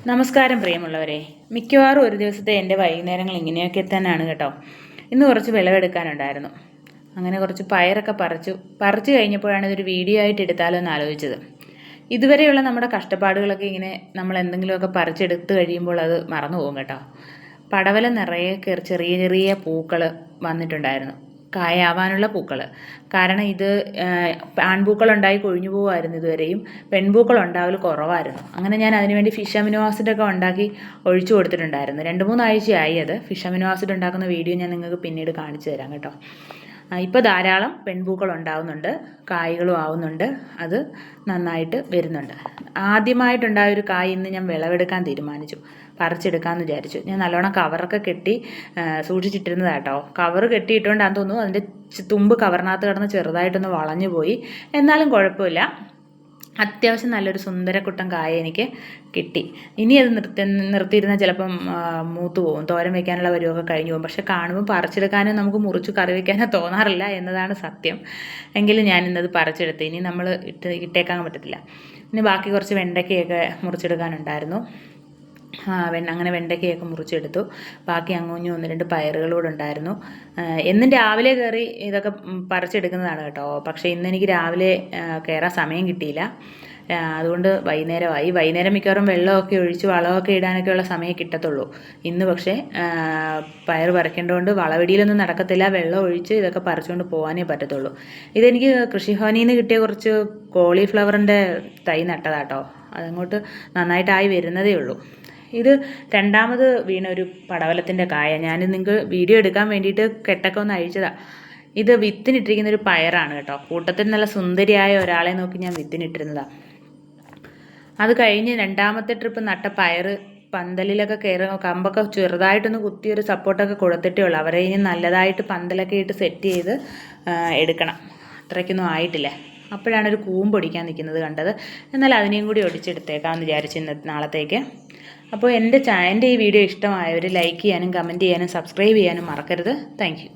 നമസ്കാരം പ്രിയമുള്ളവരെ. മിക്കവാറും ഒരു ദിവസത്തെ എൻ്റെ വൈകുന്നേരങ്ങൾ ഇങ്ങനെയൊക്കെ തന്നെയാണ് കേട്ടോ. ഇന്ന് കുറച്ച് വിളവെടുക്കാനുണ്ടായിരുന്നു. അങ്ങനെ കുറച്ച് പയറൊക്കെ പറിച്ചു കഴിഞ്ഞപ്പോഴാണ് ഇതൊരു വീഡിയോ ആയിട്ട് എടുത്താലോ എന്ന് ആലോചിച്ചത്. ഇതുവരെയുള്ള നമ്മുടെ കഷ്ടപ്പാടുകളൊക്കെ ഇങ്ങനെ നമ്മൾ എന്തെങ്കിലുമൊക്കെ പറിച്ചെടുത്ത് കഴിയുമ്പോൾ അത് മറന്നു പോകും കേട്ടോ. പടവലം നിറയെ ചെറിയ ചെറിയ പൂക്കൾ വന്നിട്ടുണ്ടായിരുന്നു, കായാവാനുള്ള പൂക്കൾ. കാരണം ഇത് ആൺപൂക്കളുണ്ടായി കൊഴിഞ്ഞു പോകുമായിരുന്നു ഇതുവരെയും, പെൺപൂക്കൾ ഉണ്ടാവൽ കുറവായിരുന്നു. അങ്ങനെ ഞാൻ അതിനുവേണ്ടി ഫിഷ് അമിനോ ആസിഡൊക്കെ ഉണ്ടാക്കി ഒഴിച്ചു കൊടുത്തിട്ടുണ്ടായിരുന്നു. 2-3 ആഴ്ചയായി അത്. ഫിഷ് അമിനോ ആസിഡ് ഉണ്ടാക്കുന്ന വീഡിയോ ഞാൻ നിങ്ങൾക്ക് പിന്നീട് കാണിച്ചു തരാം കേട്ടോ. ഇപ്പോൾ ധാരാളം പെൺപൂക്കൾ ഉണ്ടാവുന്നുണ്ട്, കായ്കളും ആവുന്നുണ്ട്, അത് നന്നായിട്ട് വരുന്നുണ്ട്. ആദ്യമായിട്ടുണ്ടായ ഒരു കായ് ഇന്ന് ഞാൻ വിളവെടുക്കാൻ തീരുമാനിച്ചു, പറിച്ചെടുക്കാമെന്ന് വിചാരിച്ചു. ഞാൻ നല്ലോണം കവറൊക്കെ കെട്ടി സൂക്ഷിച്ചിട്ടിരുന്നതാട്ടോ. കവർ കെട്ടിയിട്ടുകൊണ്ടാന്ന് തോന്നുന്നു അതിൻ്റെ തുമ്പ് കവറിനകത്ത് കിടന്ന് ചെറുതായിട്ടൊന്ന് വളഞ്ഞു പോയി. എന്നാലും കുഴപ്പമില്ല, അത്യാവശ്യം നല്ലൊരു സുന്ദരക്കുട്ടൻ കായ എനിക്ക് കിട്ടി. ഇനി അത് നിർത്തിയിരുന്നാൽ ചിലപ്പം മൂത്ത് പോകും, തോരൻ വയ്ക്കാനുള്ള പരിവൊക്കെ കഴിഞ്ഞു പോകും. പക്ഷെ കാണുമ്പോൾ പറിച്ചെടുക്കാനും നമുക്ക് മുറിച്ച് കറി വയ്ക്കാനോ തോന്നാറില്ല എന്നതാണ് സത്യം. എങ്കിലും ഞാൻ ഇന്നത് പറിച്ചെടുത്ത്. ഇനി നമ്മൾ ഇട്ടേക്കാൻ പറ്റത്തില്ല. ഇനി ബാക്കി കുറച്ച് വെണ്ടയ്ക്കയൊക്കെ മുറിച്ചെടുക്കാനുണ്ടായിരുന്നു. അങ്ങനെ വെണ്ടയ്ക്കയൊക്കെ മുറിച്ചെടുത്തു. ബാക്കി അങ്ങോഞ്ഞു 1-2 പയറുകളൂടെ ഉണ്ടായിരുന്നു. എന്നും രാവിലെ കയറി ഇതൊക്കെ പറിച്ചെടുക്കുന്നതാണ് കേട്ടോ. പക്ഷേ ഇന്നെനിക്ക് രാവിലെ കയറാൻ സമയം കിട്ടിയില്ല. അതുകൊണ്ട് വൈകുന്നേരമായി. വൈകുന്നേരം മിക്കവാറും വെള്ളമൊക്കെ ഒഴിച്ച് വളമൊക്കെ ഇടാനൊക്കെ ഉള്ള സമയം കിട്ടത്തുള്ളൂ. ഇന്ന് പക്ഷേ പയർ പറിക്കേണ്ടതുകൊണ്ട് വളവെടിയിലൊന്നും നടക്കത്തില്ല. വെള്ളം ഒഴിച്ച് ഇതൊക്കെ പറിച്ചുകൊണ്ട് പോകാനേ പറ്റത്തുള്ളൂ. ഇതെനിക്ക് കൃഷിഭവനിൽ നിന്ന് കിട്ടിയ കുറച്ച് കോളിഫ്ലവറിൻ്റെ തൈ നട്ടതാട്ടോ. അതങ്ങോട്ട് നന്നായിട്ടായി വരുന്നതേ ഉള്ളൂ. ഇത് രണ്ടാമത് വീണ ഒരു പടവലത്തിൻ്റെ കായ. ഞാൻ നിങ്ങൾക്ക് വീഡിയോ എടുക്കാൻ വേണ്ടിയിട്ട് കെട്ടൊക്കെ ഒന്ന് അഴിച്ചതാണ്. ഇത് വിത്തിനിട്ടിരിക്കുന്നൊരു പയറാണ് കേട്ടോ. കൂട്ടത്തിൽ നല്ല സുന്ദരിയായ ഒരാളെ നോക്കി ഞാൻ വിത്തിനിട്ടിരുന്നതാണ്. അത് കഴിഞ്ഞ് രണ്ടാമത്തെ ട്രിപ്പ് നട്ട പയർ പന്തലിലൊക്കെ കയറി കമ്പൊക്കെ ചെറുതായിട്ടൊന്ന് കുത്തി ഒരു സപ്പോർട്ടൊക്കെ കൊടുത്തിട്ടേ ഉള്ളൂ. അവരെ ഇനി നല്ലതായിട്ട് പന്തലൊക്കെ ഇട്ട് സെറ്റ് ചെയ്ത് എടുക്കണം. അത്രയ്ക്കൊന്നും ആയിട്ടില്ല. അപ്പോഴാണ് ഒരു കൂമ്പൊടിക്കാൻ നിൽക്കുന്നത് കണ്ടത്. എന്നാൽ അതിനെയും കൂടി ഒടിച്ചെടുത്തേക്കാമെന്ന് വിചാരിച്ചു നാളത്തേക്ക്. അപ്പോൾ എൻ്റെ ഈ വീഡിയോ ഇഷ്ടമായവർ ലൈക്ക് ചെയ്യാനും കമൻറ്റ് ചെയ്യാനും സബ്സ്ക്രൈബ് ചെയ്യാനും മറക്കരുത്. Thank you.